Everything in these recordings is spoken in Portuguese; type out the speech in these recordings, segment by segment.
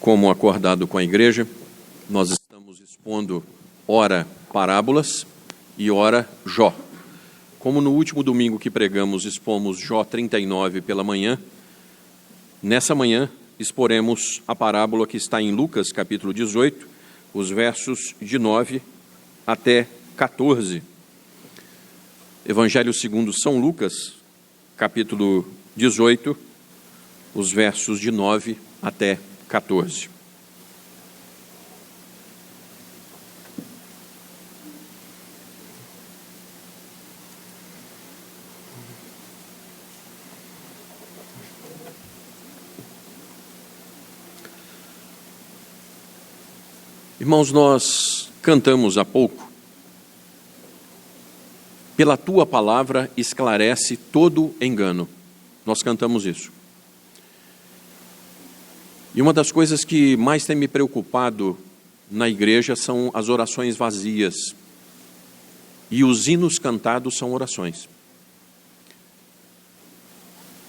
como acordado com a igreja, nós estamos expondo ora parábolas e ora Jó. Como no último domingo que pregamos expomos Jó 39 pela manhã, nessa manhã exporemos a parábola que está em Lucas capítulo 18, os versos de 9 até 14. Evangelho segundo São Lucas, capítulo 18, os versos de 9 até 14. Irmãos, nós cantamos há pouco: pela tua palavra esclarece todo engano. Nós cantamos isso. E uma das coisas que mais tem me preocupado na igreja são as orações vazias. E os hinos cantados são orações.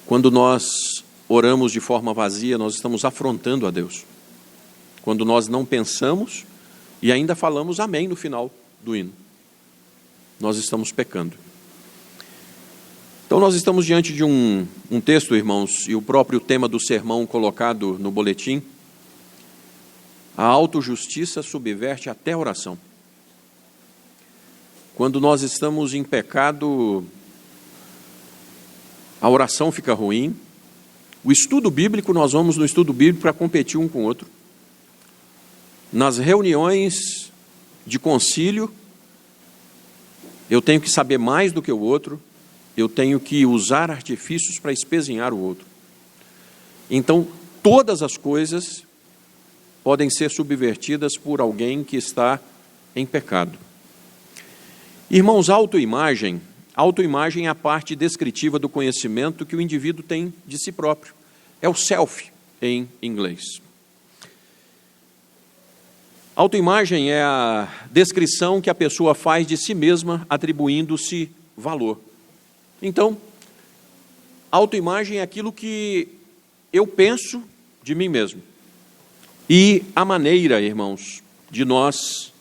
Quando nós oramos de forma vazia, nós estamos afrontando a Deus. Quando nós não pensamos e ainda falamos amém no final do hino, nós estamos pecando. Então nós estamos diante de um texto, irmãos, e o próprio tema do sermão colocado no boletim: a autojustiça subverte até a oração. Quando nós estamos em pecado, a oração fica ruim. O estudo bíblico, nós vamos no estudo bíblico para competir um com o outro. Nas reuniões de concílio, eu tenho que saber mais do que o outro, eu tenho que usar artifícios para espezinhar o outro. Então, todas as coisas podem ser subvertidas por alguém que está em pecado. Irmãos, autoimagem é a parte descritiva do conhecimento que o indivíduo tem de si próprio. É o self, em inglês. Autoimagem é a descrição que a pessoa faz de si mesma, atribuindo-se valor. Então, autoimagem é aquilo que eu penso de mim mesmo. E a maneira, irmãos, de nós,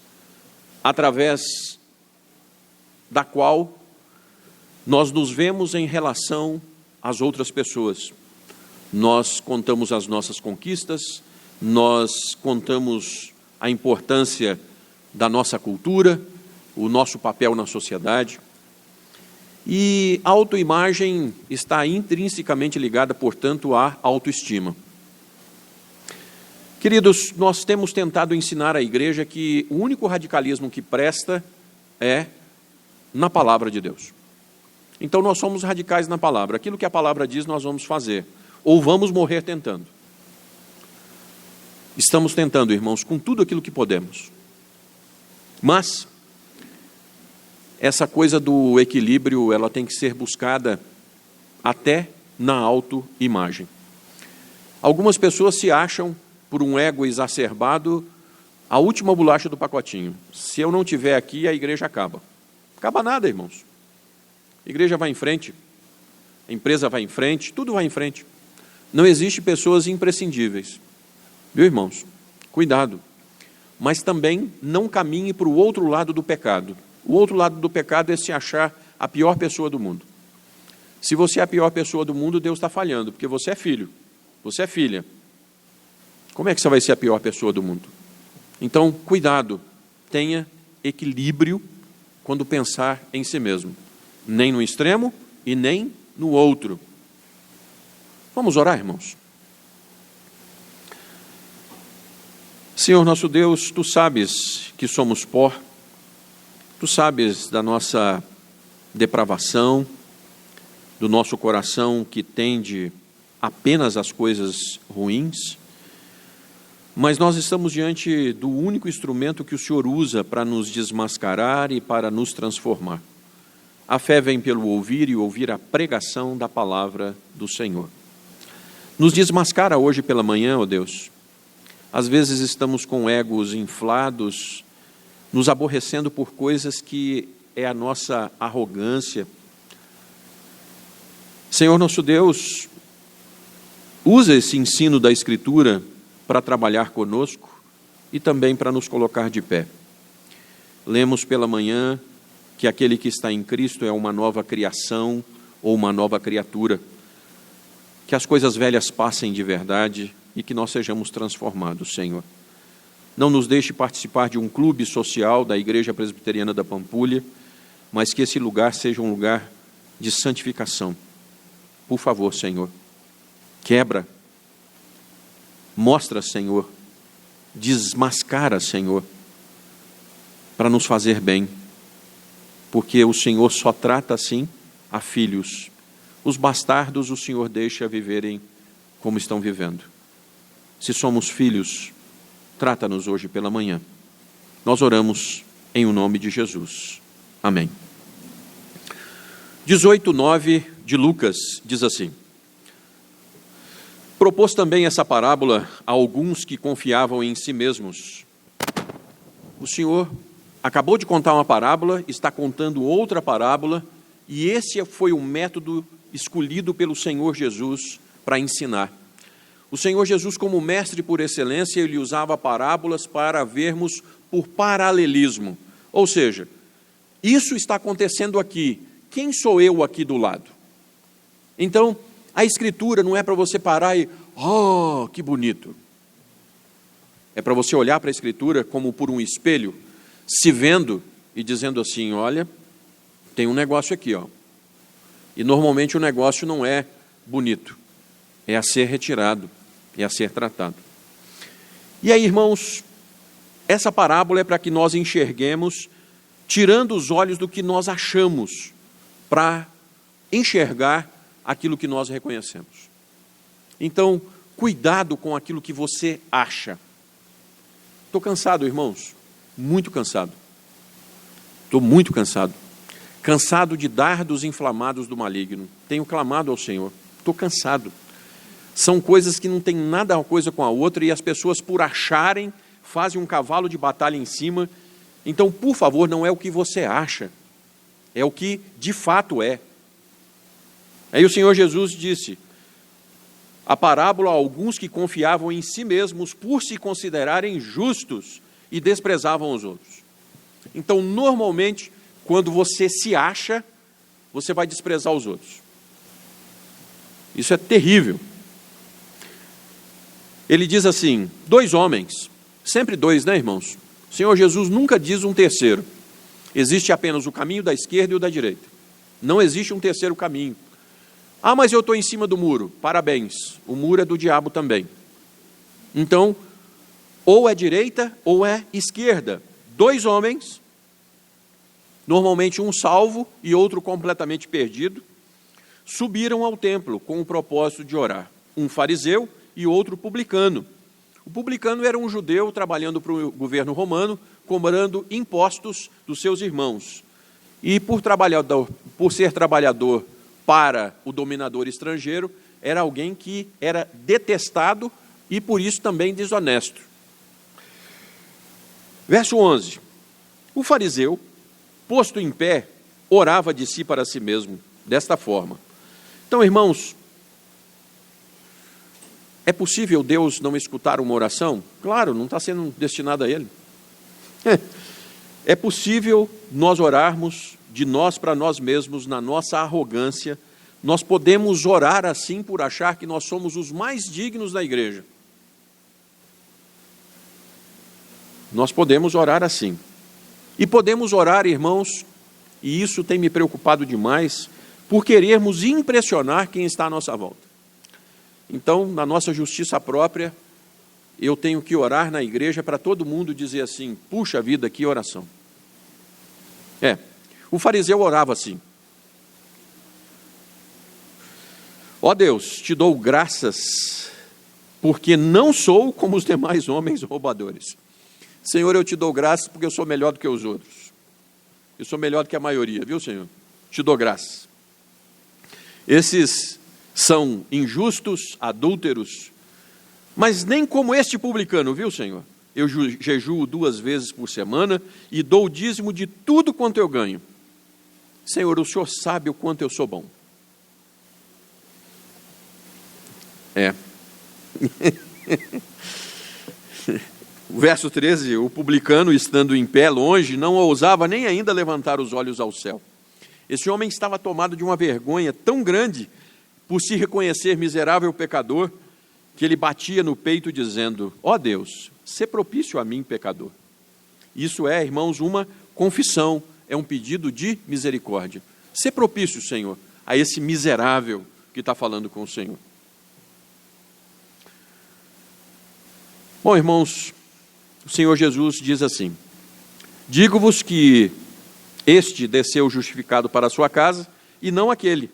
através da qual nós nos vemos em relação às outras pessoas. Nós contamos as nossas conquistas, nós contamos a importância da nossa cultura, o nosso papel na sociedade. E a autoimagem está intrinsecamente ligada, portanto, à autoestima. Queridos, nós temos tentado ensinar à igreja que o único radicalismo que presta é na palavra de Deus. Então nós somos radicais na palavra. Aquilo que a palavra diz, nós vamos fazer. Ou vamos morrer tentando. Estamos tentando, irmãos, com tudo aquilo que podemos. Mas essa coisa do equilíbrio, ela tem que ser buscada até na autoimagem. Algumas pessoas se acham, por um ego exacerbado, a última bolacha do pacotinho. Se eu não estiver aqui, a igreja acaba. Acaba nada, irmãos. A igreja vai em frente, a empresa vai em frente, tudo vai em frente. Não existe pessoas imprescindíveis. Viu, irmãos? Cuidado. Mas também não caminhe para o outro lado do pecado. O outro lado do pecado é se achar a pior pessoa do mundo. Se você é a pior pessoa do mundo, Deus está falhando, porque você é filho, você é filha. Como é que você vai ser a pior pessoa do mundo? Então, cuidado, tenha equilíbrio quando pensar em si mesmo. Nem no extremo e nem no outro. Vamos orar, irmãos? Senhor nosso Deus, Tu sabes que somos pó, Tu sabes da nossa depravação, do nosso coração que tende apenas às coisas ruins, mas nós estamos diante do único instrumento que o Senhor usa para nos desmascarar e para nos transformar. A fé vem pelo ouvir e ouvir a pregação da palavra do Senhor. Nos desmascara hoje pela manhã, ó Deus. Às vezes estamos com egos inflados, nos aborrecendo por coisas que é a nossa arrogância. Senhor nosso Deus, usa esse ensino da Escritura para trabalhar conosco e também para nos colocar de pé. Lemos pela manhã que aquele que está em Cristo é uma nova criação ou uma nova criatura. Que as coisas velhas passem de verdade e que nós sejamos transformados, Senhor. Não nos deixe participar de um clube social da Igreja Presbiteriana da Pampulha, mas que esse lugar seja um lugar de santificação. Por favor, Senhor, quebra, mostra, Senhor, desmascara, Senhor, para nos fazer bem, porque o Senhor só trata assim a filhos. Os bastardos o Senhor deixa viverem como estão vivendo. Se somos filhos, trata-nos hoje pela manhã. Nós oramos em o nome de Jesus. Amém. 18:9 de Lucas diz assim: propôs também essa parábola a alguns que confiavam em si mesmos. O Senhor acabou de contar uma parábola, está contando outra parábola, e esse foi o método escolhido pelo Senhor Jesus para ensinar. O Senhor Jesus, como mestre por excelência, ele usava parábolas para vermos por paralelismo. Ou seja, isso está acontecendo aqui. Quem sou eu aqui do lado? Então, a Escritura não é para você parar e, oh, que bonito. É para você olhar para a Escritura como por um espelho, se vendo e dizendo assim, olha, tem um negócio aqui, ó. E normalmente o negócio não é bonito, é a ser retirado, é a ser tratado. E aí, irmãos, essa parábola é para que nós enxerguemos, tirando os olhos do que nós achamos, para enxergar aquilo que nós reconhecemos. Então, cuidado com aquilo que você acha. Estou cansado, irmãos, muito cansado. Estou muito cansado. Cansado de dardos inflamados do maligno. Tenho clamado ao Senhor. Estou cansado. São coisas que não têm nada a coisa com a outra e as pessoas, por acharem, fazem um cavalo de batalha em cima. Então, por favor, não é o que você acha. É o que de fato é. Aí o Senhor Jesus disse a parábola a alguns que confiavam em si mesmos por se considerarem justos e desprezavam os outros. Então, normalmente, quando você se acha, você vai desprezar os outros. Isso é terrível. Ele diz assim, 2 homens, sempre 2, né, irmãos? O Senhor Jesus nunca diz um terceiro. Existe apenas o caminho da esquerda e o da direita. Não existe um terceiro caminho. Ah, mas eu estou em cima do muro. Parabéns, o muro é do diabo também. Então, ou é direita ou é esquerda. 2 homens, normalmente um salvo e outro completamente perdido, subiram ao templo com o propósito de orar. Um fariseu e outro publicano. O publicano era um judeu trabalhando para o governo romano, cobrando impostos dos seus irmãos. E por ser trabalhador para o dominador estrangeiro, era alguém que era detestado e por isso também desonesto. Verso 11. O fariseu, posto em pé, orava de si para si mesmo, desta forma. Então, irmãos, é possível Deus não escutar uma oração? Claro, não está sendo destinada a Ele. É possível nós orarmos de nós para nós mesmos, na nossa arrogância. Nós podemos orar assim por achar que nós somos os mais dignos da igreja. Nós podemos orar assim. E podemos orar, irmãos, e isso tem me preocupado demais, por querermos impressionar quem está à nossa volta. Então, na nossa justiça própria, eu tenho que orar na igreja para todo mundo dizer assim, puxa vida, que oração. O fariseu orava assim. Ó Deus, te dou graças, porque não sou como os demais homens roubadores. Senhor, eu te dou graças porque eu sou melhor do que os outros. Eu sou melhor do que a maioria, viu, Senhor? Te dou graças. Esses são injustos, adúlteros, mas nem como este publicano, viu, Senhor? Eu jejuo 2 vezes por semana e dou o dízimo de tudo quanto eu ganho. Senhor, o Senhor sabe o quanto eu sou bom. O verso 13, o publicano, estando em pé longe, não ousava nem ainda levantar os olhos ao céu. Esse homem estava tomado de uma vergonha tão grande por se reconhecer miserável pecador, que ele batia no peito dizendo: ó Deus, sê propício a mim, pecador. Isso é, irmãos, uma confissão, é um pedido de misericórdia. Sê propício, Senhor, a esse miserável que está falando com o Senhor. Bom, irmãos, o Senhor Jesus diz assim: digo-vos que este desceu justificado para a sua casa, e não aquele.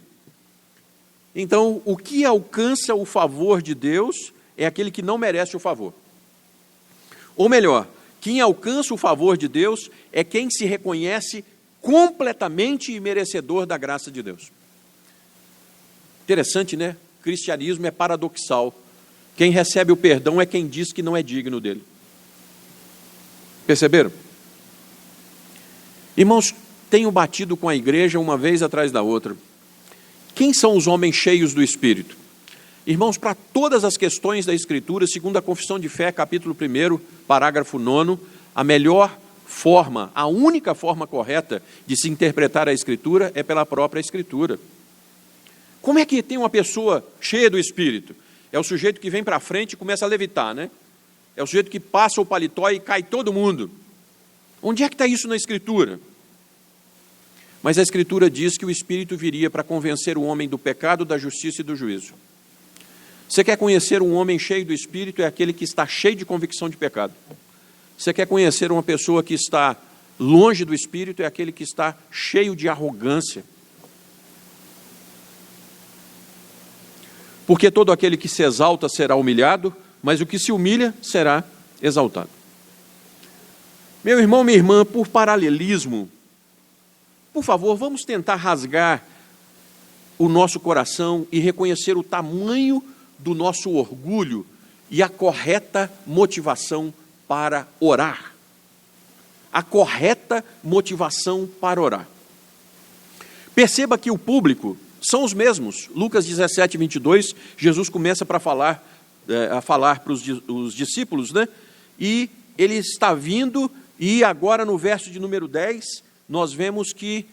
Então, o que alcança o favor de Deus é aquele que não merece o favor. Ou melhor, quem alcança o favor de Deus é quem se reconhece completamente merecedor da graça de Deus. Interessante, né? O cristianismo é paradoxal. Quem recebe o perdão é quem diz que não é digno dele. Perceberam? Irmãos, tenho batido com a igreja uma vez atrás da outra. Quem são os homens cheios do Espírito? Irmãos, para todas as questões da Escritura, segundo a Confissão de Fé, capítulo 1, parágrafo 9, a melhor forma, a única forma correta de se interpretar a Escritura é pela própria Escritura. Como é que tem uma pessoa cheia do Espírito? É o sujeito que vem para frente e começa a levitar, né? É o sujeito que passa o paletó e cai todo mundo. Onde é que está isso na Escritura? Mas a Escritura diz que o Espírito viria para convencer o homem do pecado, da justiça e do juízo. Você quer conhecer um homem cheio do Espírito? É aquele que está cheio de convicção de pecado. Você quer conhecer uma pessoa que está longe do Espírito? É aquele que está cheio de arrogância. Porque todo aquele que se exalta será humilhado, mas o que se humilha será exaltado. Meu irmão, minha irmã, por paralelismo, por favor, vamos tentar rasgar o nosso coração e reconhecer o tamanho do nosso orgulho e a correta motivação para orar. A correta motivação para orar. Perceba que o público são os mesmos. Lucas 17, 22, Jesus começa a falar para os discípulos, né? E ele está vindo, e agora no verso de número 10, nós vemos que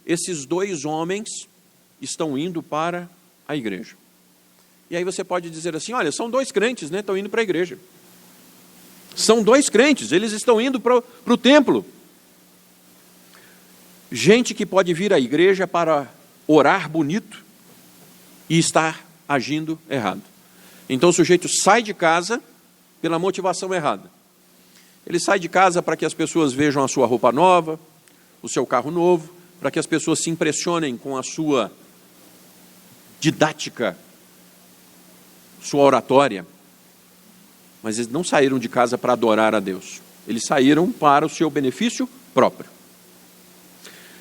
esses dois homens estão indo para a igreja. E aí você pode dizer assim: olha, são dois crentes, né? Estão indo para a igreja. São dois crentes, eles estão indo para o templo. Gente que pode vir à igreja para orar bonito e estar agindo errado. Então o sujeito sai de casa pela motivação errada. Ele sai de casa para que as pessoas vejam a sua roupa nova, o seu carro novo, para que as pessoas se impressionem com a sua didática, sua oratória. Mas eles não saíram de casa para adorar a Deus. Eles saíram para o seu benefício próprio.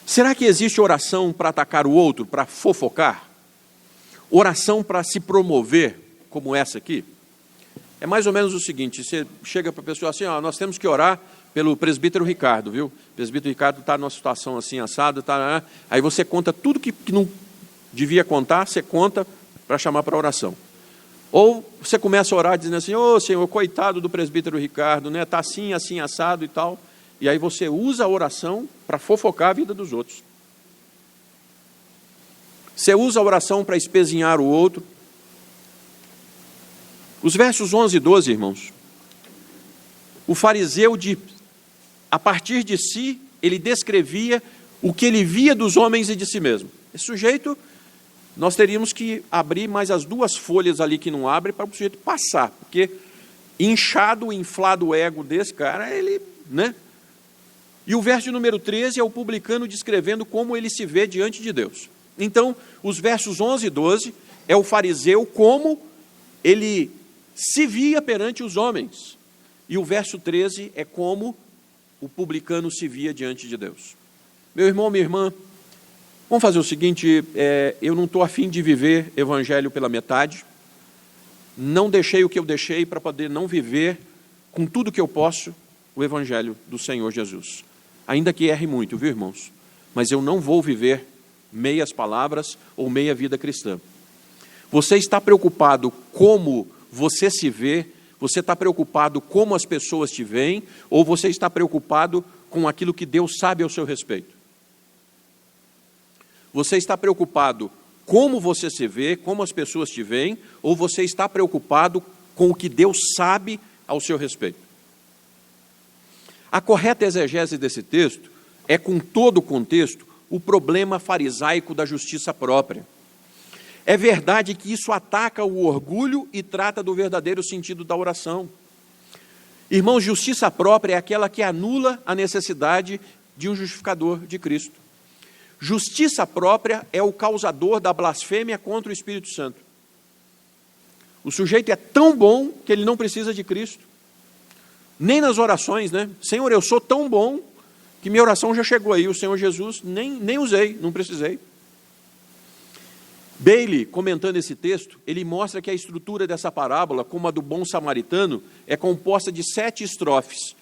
Será que existe oração para atacar o outro, para fofocar? Oração para se promover, como essa aqui? É mais ou menos o seguinte: você chega para a pessoa assim: ó, nós temos que orar pelo presbítero Ricardo, viu? O presbítero Ricardo está numa situação assim, assado, tá, aí você conta tudo que não devia contar, você conta para chamar para oração. Ou você começa a orar dizendo assim: ô Senhor, coitado do presbítero Ricardo, né? Está assim, assim, assado e tal. E aí você usa a oração para fofocar a vida dos outros. Você usa a oração para espezinhar o outro. Os versos 11 e 12, irmãos. O fariseu, a partir de si, ele descrevia o que ele via dos homens e de si mesmo. Esse sujeito, nós teríamos que abrir mais as duas folhas ali que não abre para o sujeito passar. Porque inchado, inflado o ego desse cara, ele, né? E o verso de número 13 é o publicano descrevendo como ele se vê diante de Deus. Então, os versos 11 e 12 é o fariseu como ele se via perante os homens. E o verso 13 é como o publicano se via diante de Deus. Meu irmão, minha irmã, vamos fazer o seguinte: eu não estou afim de viver evangelho pela metade. Não deixei o que eu deixei para poder não viver com tudo que eu posso o evangelho do Senhor Jesus. Ainda que erre muito, viu, irmãos? Mas eu não vou viver meias palavras ou meia vida cristã. Você está preocupado como você se vê Você está preocupado como as pessoas te veem, ou você está preocupado com aquilo que Deus sabe ao seu respeito? Você está preocupado como você se vê, como as pessoas te veem, ou você está preocupado com o que Deus sabe ao seu respeito? A correta exegese desse texto é, com todo o contexto, o problema farisaico da justiça própria. É verdade que isso ataca o orgulho e trata do verdadeiro sentido da oração. Irmãos, justiça própria é aquela que anula a necessidade de um justificador de Cristo. Justiça própria é o causador da blasfêmia contra o Espírito Santo. O sujeito é tão bom que ele não precisa de Cristo. Nem nas orações, né? Senhor, eu sou tão bom que minha oração já chegou aí. O Senhor Jesus nem usei, não precisei. Bailey, comentando esse texto, ele mostra que a estrutura dessa parábola, como a do bom samaritano, é composta de 7 estrofes.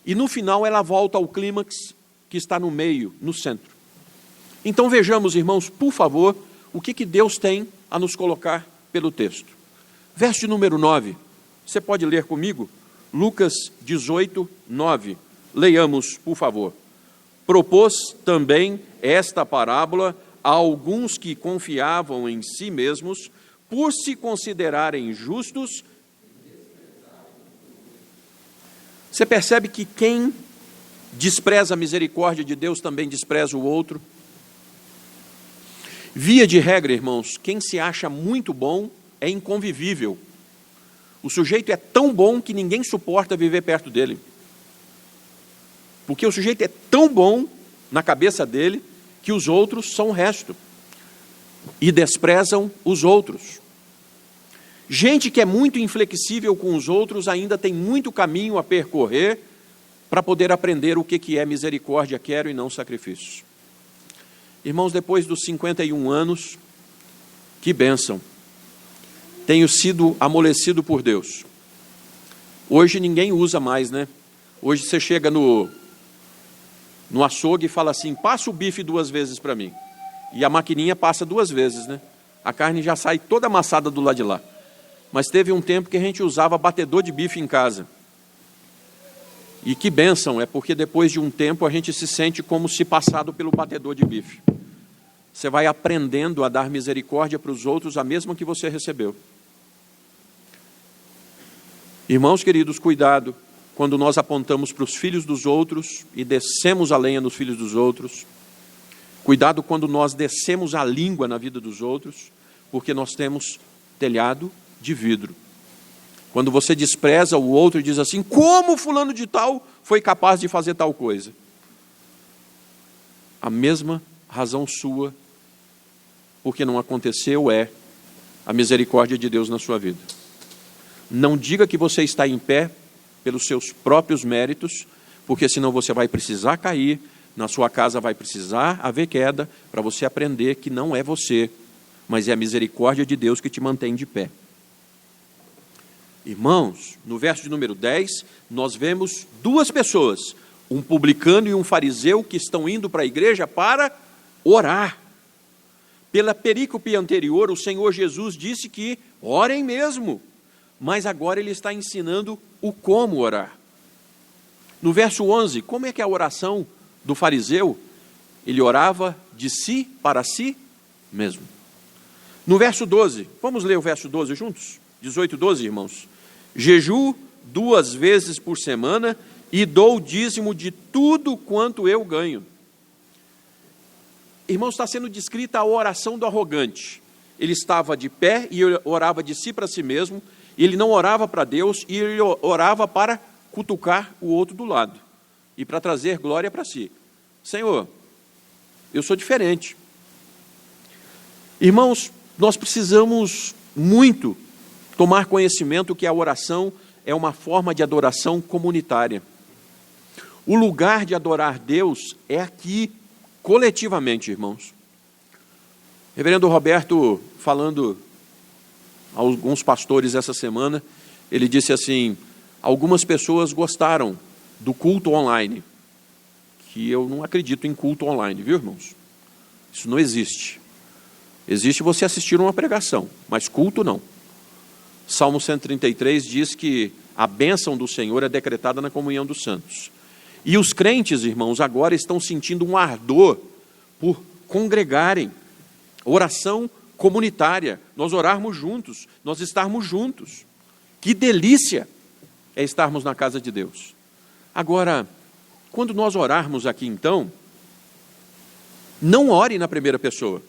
E no final ela volta ao clímax que está no meio, no centro. Então vejamos, irmãos, por favor, o que Deus tem a nos colocar pelo texto. Verso de número 9, você pode ler comigo? Lucas 18, 9. Leiamos, por favor. Propôs também esta parábola a alguns que confiavam em si mesmos, por se considerarem justos. Você percebe que quem despreza a misericórdia de Deus também despreza o outro? Via de regra, irmãos, quem se acha muito bom é inconvivível. O sujeito é tão bom que ninguém suporta viver perto dele. Porque o sujeito é tão bom na cabeça dele que os outros são o resto. E desprezam os outros. Gente que é muito inflexível com os outros ainda tem muito caminho a percorrer para poder aprender o que é misericórdia, quero e não sacrifícios. Irmãos, depois dos 51 anos, que bênção. Tenho sido amolecido por Deus. Hoje ninguém usa mais, né? Hoje você chega no açougue e fala assim, passa o bife 2 vezes para mim. E a maquininha passa 2 vezes, né? A carne já sai toda amassada do lado de lá. Mas teve um tempo que a gente usava batedor de bife em casa. E que bênção, é porque depois de um tempo a gente se sente como se passado pelo batedor de bife. Você vai aprendendo a dar misericórdia para os outros, a mesma que você recebeu. Irmãos queridos, cuidado quando nós apontamos para os filhos dos outros e descemos a lenha nos filhos dos outros. Cuidado quando nós descemos a língua na vida dos outros, porque nós temos telhado de vidro. Quando você despreza o outro e diz assim, como fulano de tal foi capaz de fazer tal coisa? A mesma razão sua, porque não aconteceu, é a misericórdia de Deus na sua vida. Não diga que você está em pé pelos seus próprios méritos, porque senão você vai precisar cair, na sua casa vai precisar haver queda, para você aprender que não é você, mas é a misericórdia de Deus que te mantém de pé. Irmãos, no verso de número 10, nós vemos 2 pessoas, um publicano e um fariseu, que estão indo para a igreja para orar. Pela perícope anterior, o Senhor Jesus disse que orem mesmo, mas agora ele está ensinando o como orar. No verso 11, como é que é a oração do fariseu? Ele orava de si para si mesmo. No verso 12, vamos ler o verso 12 juntos? 18, 12, irmãos. Jejuo 2 vezes por semana e dou o dízimo de tudo quanto eu ganho. Irmãos, está sendo descrita a oração do arrogante. Ele estava de pé e orava de si para si mesmo, e ele não orava para Deus, e ele orava para cutucar o outro do lado, e para trazer glória para si. Senhor, eu sou diferente. Irmãos, nós precisamos muito tomar conhecimento que a oração é uma forma de adoração comunitária. O lugar de adorar Deus é aqui, coletivamente, irmãos. Reverendo Roberto, falando a alguns pastores essa semana, ele disse assim, algumas pessoas gostaram do culto online, que eu não acredito em culto online, viu, irmãos? Isso não existe. Existe você assistir uma pregação, mas culto não. Salmo 133 diz que A bênção do Senhor é decretada na comunhão dos santos. E os crentes, irmãos, agora estão sentindo um ardor por congregarem, oração comunitária, nós orarmos juntos, nós estarmos juntos. Que delícia é estarmos na casa de Deus. Agora, quando nós orarmos aqui então, não ore na primeira pessoa.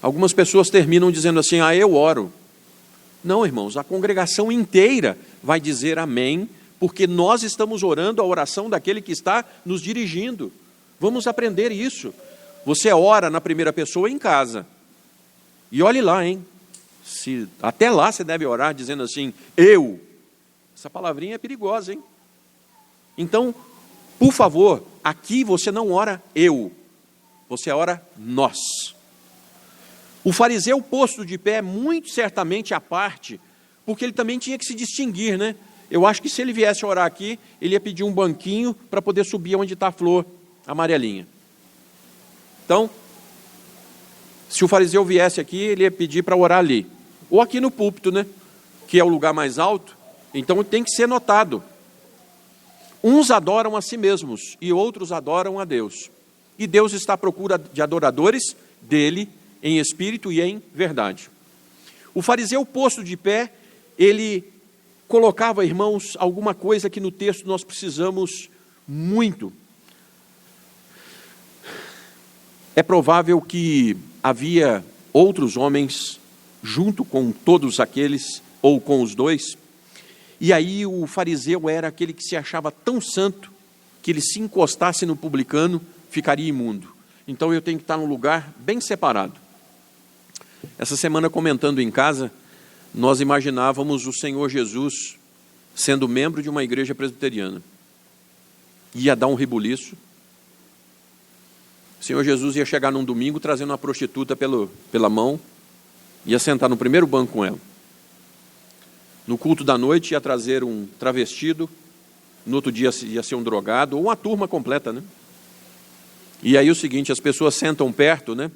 Algumas pessoas terminam dizendo assim, eu oro. Não, irmãos, a congregação inteira vai dizer amém, porque nós estamos orando a oração daquele que está nos dirigindo. Vamos aprender isso. Você ora na primeira pessoa em casa. E olhe lá, hein? Até lá você deve orar dizendo assim, eu. Essa palavrinha é perigosa, hein? Então, por favor, aqui você não ora eu. Você ora nós. O fariseu posto de pé, muito certamente à parte, porque ele também tinha que se distinguir, né? Eu acho que se ele viesse orar aqui, ele ia pedir um banquinho para poder subir onde está a flor amarelinha. Então, se o fariseu viesse aqui, ele ia pedir para orar ali. Ou aqui no púlpito, né? Que é o lugar mais alto. Então, tem que ser notado. Uns adoram a si mesmos e outros adoram a Deus. E Deus está à procura de adoradores dele, em espírito e em verdade. O fariseu posto de pé, ele colocava, irmãos, alguma coisa que no texto nós precisamos muito. É provável que havia outros homens junto com todos aqueles, ou com os dois, e aí o fariseu era aquele que se achava tão santo, que ele se encostasse no publicano, ficaria imundo. Então eu tenho que estar num lugar bem separado. Essa semana, comentando em casa, nós imaginávamos o Senhor Jesus sendo membro de uma igreja presbiteriana. Ia dar um rebuliço. O Senhor Jesus ia chegar num domingo trazendo uma prostituta pela mão, ia sentar no primeiro banco com ela. No culto da noite ia trazer um travestido, no outro dia ia ser um drogado, ou uma turma completa, né? E aí o seguinte, as pessoas sentam perto, né?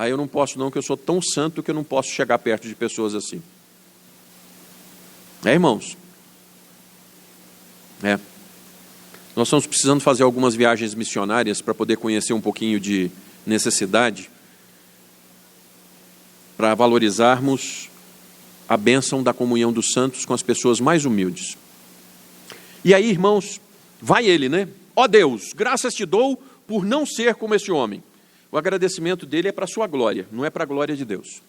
Eu não posso não, que eu sou tão santo que eu não posso chegar perto de pessoas assim. Irmãos? Nós estamos precisando fazer algumas viagens missionárias para poder conhecer um pouquinho de necessidade, para valorizarmos a bênção da comunhão dos santos com as pessoas mais humildes. E aí, irmãos, vai ele, né? Ó Deus, graças te dou por não ser como esse homem. O agradecimento dele é para a sua glória, não é para a glória de Deus.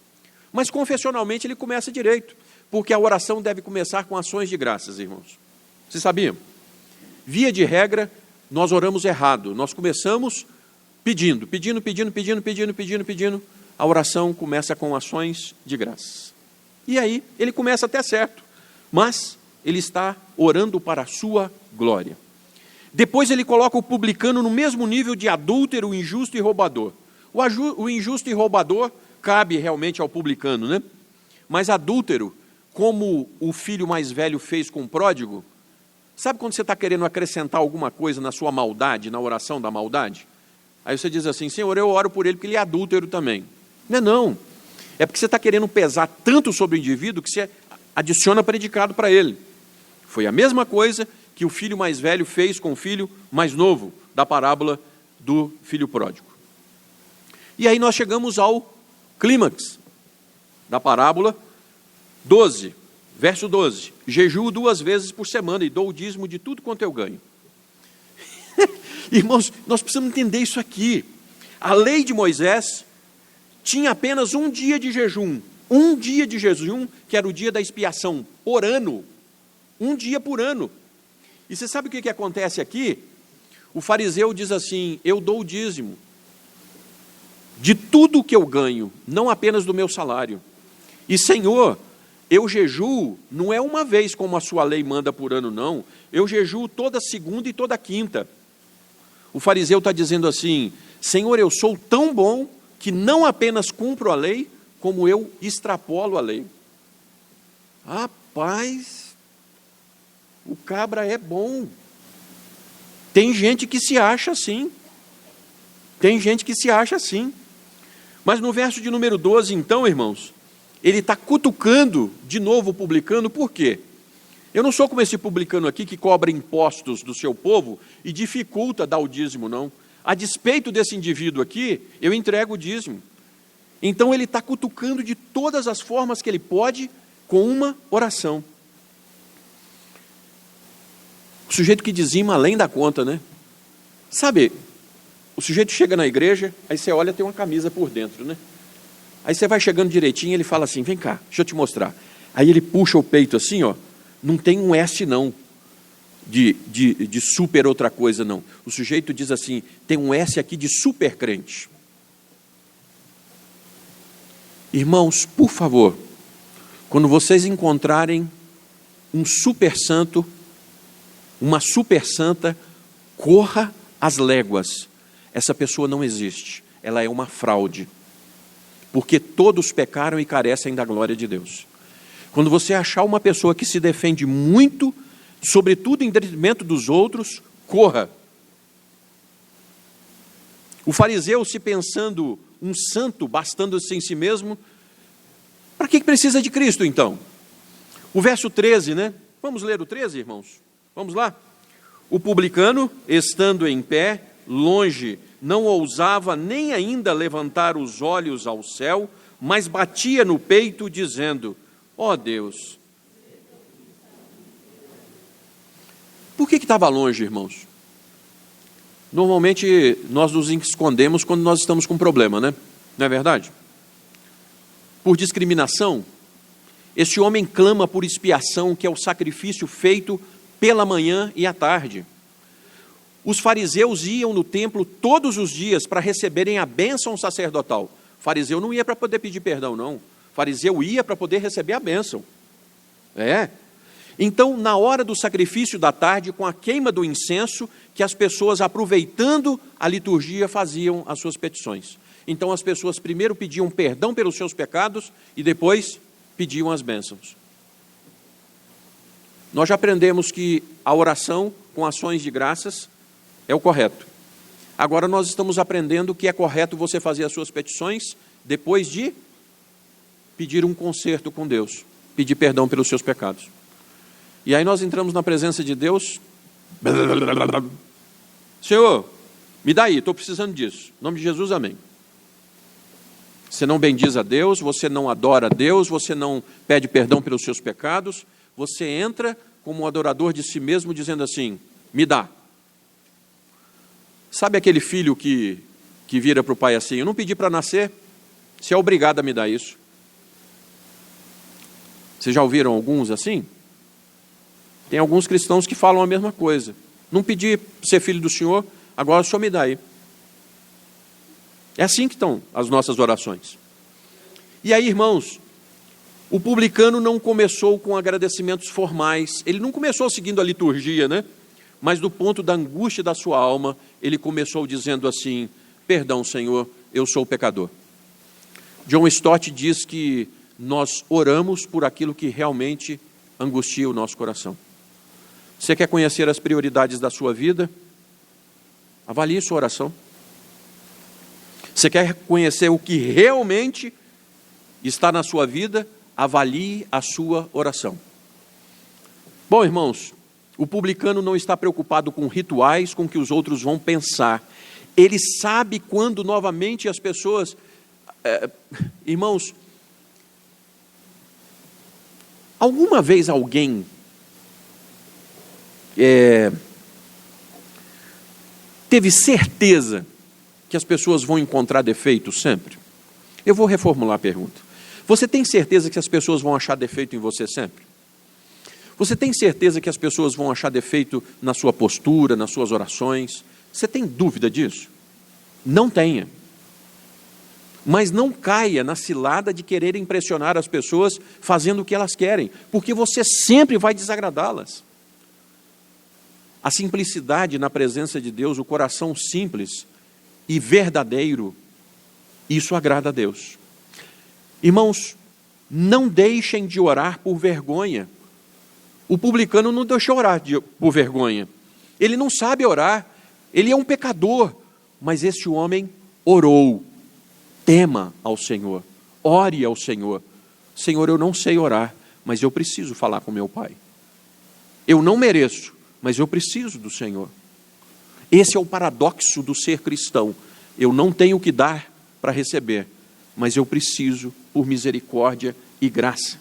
Mas confessionalmente ele começa direito, porque a oração deve começar com ações de graças, irmãos. Vocês sabiam? Via de regra, nós oramos errado. Nós começamos pedindo. A oração começa com ações de graças. E aí, ele começa até certo, mas ele está orando para a sua glória. Depois ele coloca o publicano no mesmo nível de adúltero, injusto e roubador. O injusto e roubador cabe realmente ao publicano, né? Mas adúltero, como o filho mais velho fez com o pródigo, sabe quando você está querendo acrescentar alguma coisa na sua maldade, na oração da maldade? Aí você diz assim, Senhor, eu oro por ele porque ele é adúltero também. Não. É porque você está querendo pesar tanto sobre o indivíduo que você adiciona predicado para ele. Foi a mesma coisa que o filho mais velho fez com o filho mais novo, da parábola do filho pródigo. E aí nós chegamos ao clímax da parábola 12, verso 12. Jejuo 2 vezes por semana e dou o dízimo de tudo quanto eu ganho. Irmãos, nós precisamos entender isso aqui. A lei de Moisés tinha apenas um dia de jejum, que era o dia da expiação, por ano. Um dia por ano. E você sabe o que acontece aqui? O fariseu diz assim, eu dou o dízimo de tudo que eu ganho, não apenas do meu salário. E Senhor, eu jejuo, não é uma vez como a sua lei manda por ano, não. Eu jejuo toda segunda e toda quinta. O fariseu está dizendo assim, Senhor, eu sou tão bom que não apenas cumpro a lei, como eu extrapolo a lei. Rapaz, o cabra é bom. Tem gente que se acha assim. Mas no verso de número 12, então, irmãos, ele está cutucando de novo o publicano, por quê? Eu não sou como esse publicano aqui que cobra impostos do seu povo e dificulta dar o dízimo, não. A despeito desse indivíduo aqui, eu entrego o dízimo. Então ele está cutucando de todas as formas que ele pode com uma oração. O sujeito que dizima além da conta, né? Sabe, o sujeito chega na igreja, aí você olha, tem uma camisa por dentro, né? Aí você vai chegando direitinho, ele fala assim, vem cá, deixa eu te mostrar. Aí ele puxa o peito assim, ó, não tem um S não, de super outra coisa não. O sujeito diz assim, tem um S aqui de super crente. Irmãos, por favor, quando vocês encontrarem um super santo, uma super santa, corra às léguas. Essa pessoa não existe, ela é uma fraude. Porque todos pecaram e carecem da glória de Deus. Quando você achar uma pessoa que se defende muito, sobretudo em detrimento dos outros, corra. O fariseu, se pensando um santo, bastando-se em si mesmo, para que precisa de Cristo, então? O verso 13, né? Vamos ler o 13, irmãos? Vamos lá? O publicano, estando em pé, longe, não ousava nem ainda levantar os olhos ao céu, mas batia no peito, dizendo, ó Deus. Por que estava longe, irmãos? Normalmente nós nos escondemos quando nós estamos com problema, né? Não é verdade? Por discriminação, este homem clama por expiação, que é o sacrifício feito pela manhã e à tarde. Os fariseus iam no templo todos os dias para receberem a bênção sacerdotal. O fariseu não ia para poder pedir perdão, não. O fariseu ia para poder receber a bênção. Então, na hora do sacrifício da tarde, com a queima do incenso, que as pessoas, aproveitando a liturgia, faziam as suas petições. Então, as pessoas primeiro pediam perdão pelos seus pecados e depois pediam as bênçãos. Nós já aprendemos que a oração com ações de graças é o correto. Agora nós estamos aprendendo que é correto você fazer as suas petições depois de pedir um conserto com Deus, pedir perdão pelos seus pecados. E aí nós entramos na presença de Deus. Senhor, me dá aí, estou precisando disso. Em nome de Jesus, amém. Você não bendiz a Deus, você não adora a Deus, você não pede perdão pelos seus pecados, você entra como um adorador de si mesmo, dizendo assim, me dá. Sabe aquele filho que vira para o pai assim, eu não pedi para nascer, você é obrigado a me dar isso. Vocês já ouviram alguns assim? Tem alguns cristãos que falam a mesma coisa. Não pedi para ser filho do Senhor, agora o Senhor me dá aí. É assim que estão as nossas orações. E aí, irmãos, o publicano não começou com agradecimentos formais, ele não começou seguindo a liturgia, né? Mas do ponto da angústia da sua alma, ele começou dizendo assim, perdão, Senhor, eu sou pecador. John Stott diz que nós oramos por aquilo que realmente angustia o nosso coração. Você quer conhecer as prioridades da sua vida? Avalie sua oração. Você quer conhecer o que realmente está na sua vida? Avalie a sua oração. Bom, irmãos, o publicano não está preocupado com rituais, com o que os outros vão pensar. Ele sabe quando novamente as pessoas... irmãos, alguma vez alguém teve certeza que as pessoas vão encontrar defeitos sempre? Eu vou reformular a pergunta. Você tem certeza que as pessoas vão achar defeito em você sempre? Você tem certeza que as pessoas vão achar defeito na sua postura, nas suas orações? Você tem dúvida disso? Não tenha. Mas não caia na cilada de querer impressionar as pessoas fazendo o que elas querem, porque você sempre vai desagradá-las. A simplicidade na presença de Deus, o coração simples e verdadeiro, isso agrada a Deus. Irmãos, não deixem de orar por vergonha. O publicano não deixou orar por vergonha. Ele não sabe orar, ele é um pecador, mas este homem orou. Tema ao Senhor, ore ao Senhor. Senhor, eu não sei orar, mas eu preciso falar com meu Pai. Eu não mereço, mas eu preciso do Senhor. Esse é o paradoxo do ser cristão. Eu não tenho o que dar para receber, mas eu preciso por misericórdia e graça.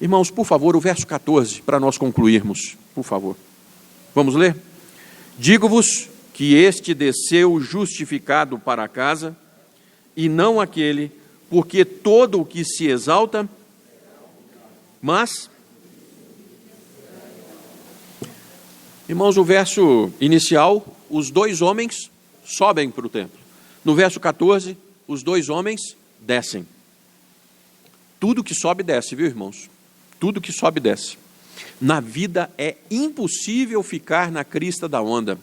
Irmãos, por favor, o verso 14, para nós concluirmos, por favor. Vamos ler? Digo-vos que este desceu justificado para casa, e não aquele, porque todo o que se exalta, mas... Irmãos, o verso inicial, os dois homens sobem para o templo. No verso 14, os dois homens descem. Tudo que sobe, desce, viu, irmãos? Tudo que sobe, desce. Na vida é impossível ficar na crista da onda.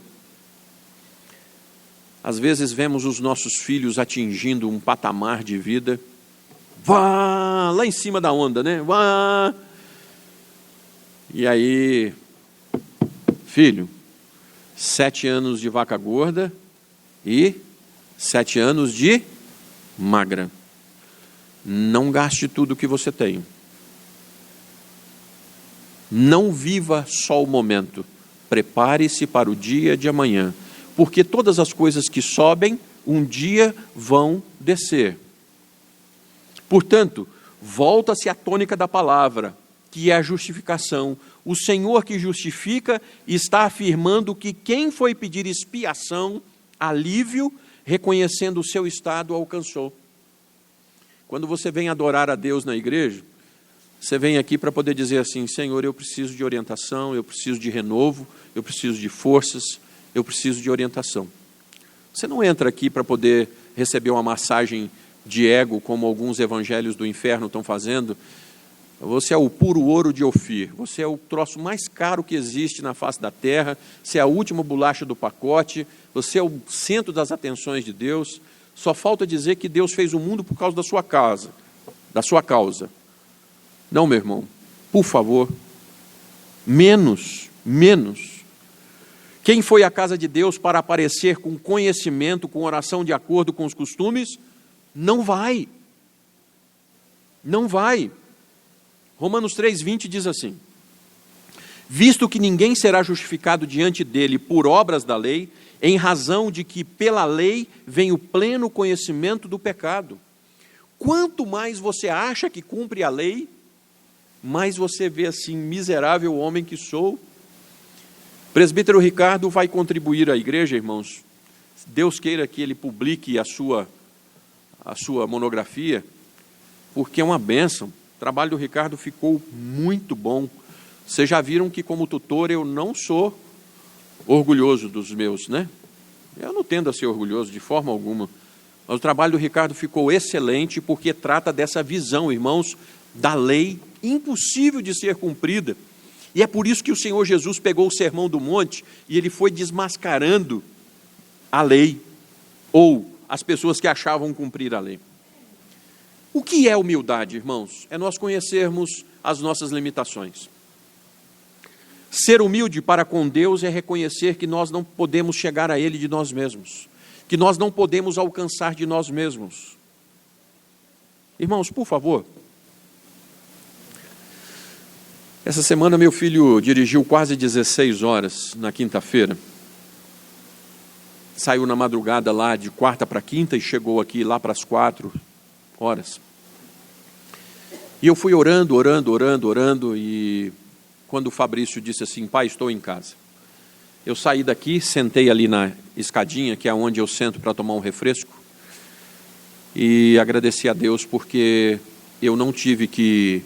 Às vezes vemos os nossos filhos atingindo um patamar de vida, vá, lá em cima da onda, né? Vá. E aí, filho, 7 anos de vaca gorda e 7 anos de magra. Não gaste tudo que você tem. Não viva só o momento. Prepare-se para o dia de amanhã, porque todas as coisas que sobem, um dia vão descer. Portanto, volta-se à tônica da palavra, que é a justificação. O Senhor que justifica está afirmando que quem foi pedir expiação, alívio, reconhecendo o seu estado, alcançou. Quando você vem adorar a Deus na igreja, você vem aqui para poder dizer assim: Senhor, eu preciso de orientação, eu preciso de renovo, eu preciso de forças, eu preciso de orientação. Você não entra aqui para poder receber uma massagem de ego, como alguns evangelhos do inferno estão fazendo. Você é o puro ouro de Ofir, você é o troço mais caro que existe na face da terra, você é a última bolacha do pacote, você é o centro das atenções de Deus. Só falta dizer que Deus fez o mundo por causa da sua causa. Não, meu irmão, por favor, menos. Quem foi à casa de Deus para aparecer com conhecimento, com oração de acordo com os costumes, não vai. Não vai. Romanos 3,20 diz assim: visto que ninguém será justificado diante dele por obras da lei, em razão de que pela lei vem o pleno conhecimento do pecado. Quanto mais você acha que cumpre a lei, mais você vê assim: miserável homem que sou. Presbítero Ricardo vai contribuir à igreja, irmãos. Deus queira que ele publique a sua monografia, porque é uma bênção. O trabalho do Ricardo ficou muito bom. Vocês já viram que como tutor eu não sou orgulhoso dos meus, né? Eu não tendo a ser orgulhoso de forma alguma. Mas o trabalho do Ricardo ficou excelente porque trata dessa visão, irmãos, da lei impossível de ser cumprida. E é por isso que o Senhor Jesus pegou o Sermão do Monte e ele foi desmascarando a lei, ou as pessoas que achavam cumprir a lei. O que é humildade, irmãos? É nós conhecermos as nossas limitações. Ser humilde para com Deus é reconhecer que nós não podemos chegar a Ele de nós mesmos, que nós não podemos alcançar de nós mesmos. Irmãos, por favor, essa semana meu filho dirigiu quase 16 horas na quinta-feira. Saiu na madrugada lá de quarta para quinta e chegou aqui lá para as 4 horas. E eu fui orando, e quando o Fabrício disse assim: pai, estou em casa. Eu saí daqui, sentei ali na escadinha, que é onde eu sento para tomar um refresco, e agradeci a Deus porque eu não tive que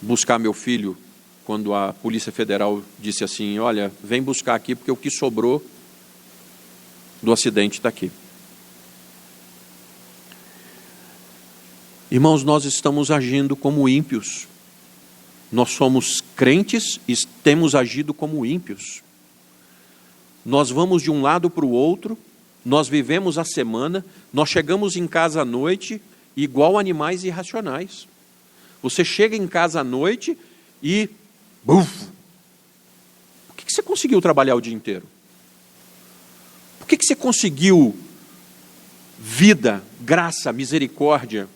buscar meu filho quando a Polícia Federal disse assim: olha, vem buscar aqui porque o que sobrou do acidente está aqui. Irmãos, nós estamos agindo como ímpios. Nós somos crentes e temos agido como ímpios. Nós vamos de um lado para o outro, nós vivemos a semana, nós chegamos em casa à noite igual animais irracionais. Você chega em casa à noite e... buf! Por que você conseguiu trabalhar o dia inteiro? Por que você conseguiu vida, graça, misericórdia,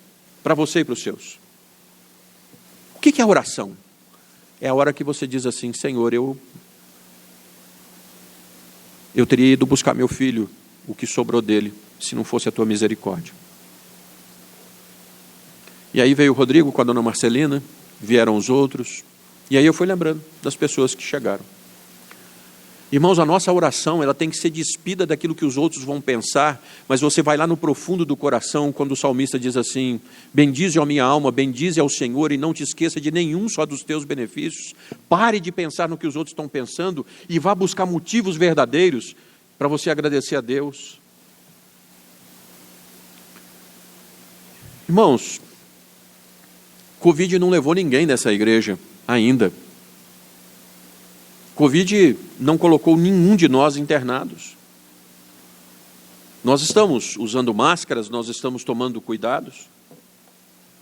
para você e para os seus. O que é a oração? É a hora que você diz assim: Senhor, eu teria ido buscar meu filho, o que sobrou dele, se não fosse a tua misericórdia. E aí veio o Rodrigo com a dona Marcelina, vieram os outros, e aí eu fui lembrando das pessoas que chegaram. Irmãos, a nossa oração, ela tem que ser despida daquilo que os outros vão pensar, mas você vai lá no profundo do coração, quando o salmista diz assim: bendize a minha alma, bendize ao Senhor, e não te esqueça de nenhum só dos teus benefícios. Pare de pensar no que os outros estão pensando, e vá buscar motivos verdadeiros, para você agradecer a Deus. Irmãos, Covid não levou ninguém dessa igreja ainda. Covid não colocou nenhum de nós internados. Nós estamos usando máscaras, nós estamos tomando cuidados.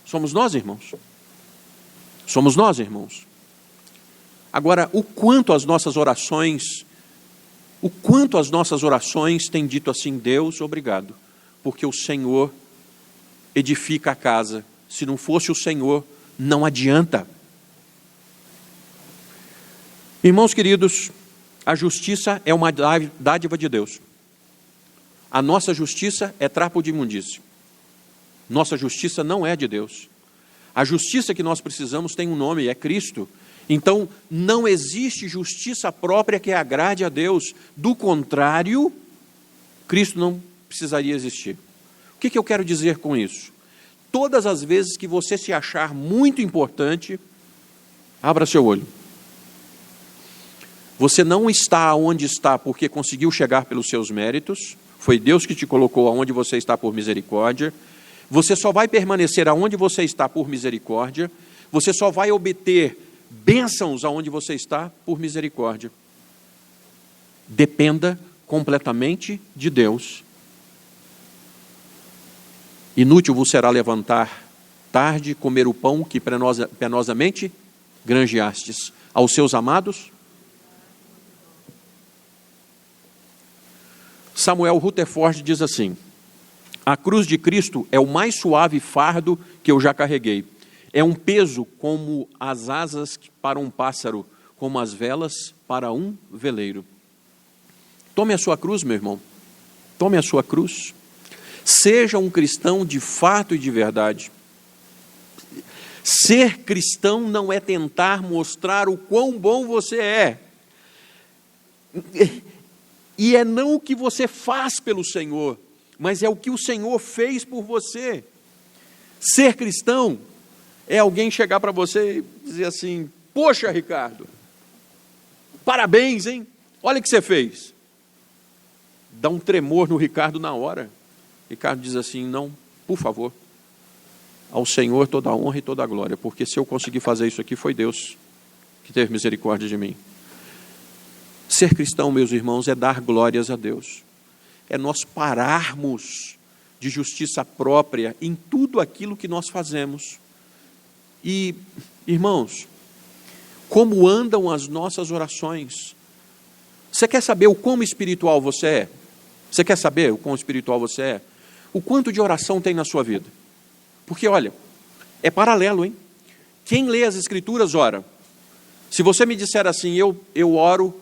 Somos nós, irmãos. Somos nós, irmãos. Agora, o quanto as nossas orações têm dito assim: Deus, obrigado, porque o Senhor edifica a casa. Se não fosse o Senhor, não adianta. Irmãos queridos, a justiça é uma dádiva de Deus. A nossa justiça é trapo de imundície. Nossa justiça não é de Deus. A justiça que nós precisamos tem um nome, é Cristo. Então, não existe justiça própria que agrade a Deus. Do contrário, Cristo não precisaria existir. O que eu quero dizer com isso? Todas as vezes que você se achar muito importante, abra seu olho. Você não está onde está porque conseguiu chegar pelos seus méritos, foi Deus que te colocou aonde você está por misericórdia. Você só vai permanecer aonde você está por misericórdia, você só vai obter bênçãos aonde você está por misericórdia. Dependa completamente de Deus. Inútil vos será levantar tarde, comer o pão que penosamente granjeastes. Aos seus amados, Samuel Rutherford diz assim: a cruz de Cristo é o mais suave fardo que eu já carreguei. É um peso como as asas para um pássaro, como as velas para um veleiro. Tome a sua cruz, meu irmão. Tome a sua cruz. Seja um cristão de fato e de verdade. Ser cristão não é tentar mostrar o quão bom você é. E é não o que você faz pelo Senhor, mas é o que o Senhor fez por você. Ser cristão é alguém chegar para você e dizer assim: poxa, Ricardo, parabéns, hein? Olha o que você fez. Dá um tremor no Ricardo na hora. Ricardo diz assim: não, por favor, ao Senhor toda a honra e toda a glória, porque se eu conseguir fazer isso aqui, foi Deus que teve misericórdia de mim. Ser cristão, meus irmãos, é dar glórias a Deus. É nós pararmos de justiça própria em tudo aquilo que nós fazemos. E, irmãos, como andam as nossas orações? Você quer saber o quão espiritual você é? Você quer saber o quão espiritual você é? O quanto de oração tem na sua vida? Porque, olha, é paralelo, hein? Quem lê as Escrituras, ora. Se você me disser assim: eu oro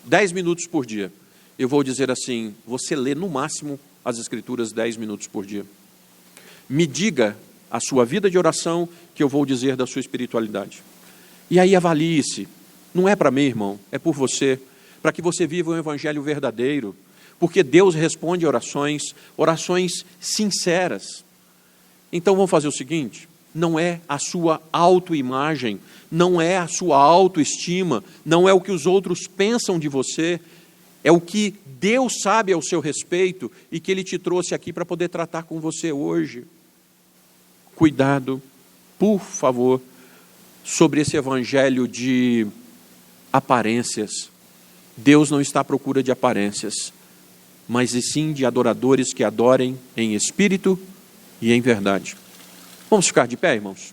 10 minutos por dia, eu vou dizer assim: você lê no máximo as Escrituras 10 minutos por dia. Me diga a sua vida de oração, que eu vou dizer da sua espiritualidade. E aí avalie-se. Não é para mim, irmão, é por você, para que você viva um evangelho verdadeiro, porque Deus responde orações sinceras. Então vamos fazer o seguinte: não é a sua autoimagem, não é a sua autoestima, não é o que os outros pensam de você, é o que Deus sabe ao seu respeito e que Ele te trouxe aqui para poder tratar com você hoje. Cuidado, por favor, sobre esse evangelho de aparências. Deus não está à procura de aparências, mas e sim de adoradores que adorem em espírito e em verdade. Vamos ficar de pé, irmãos?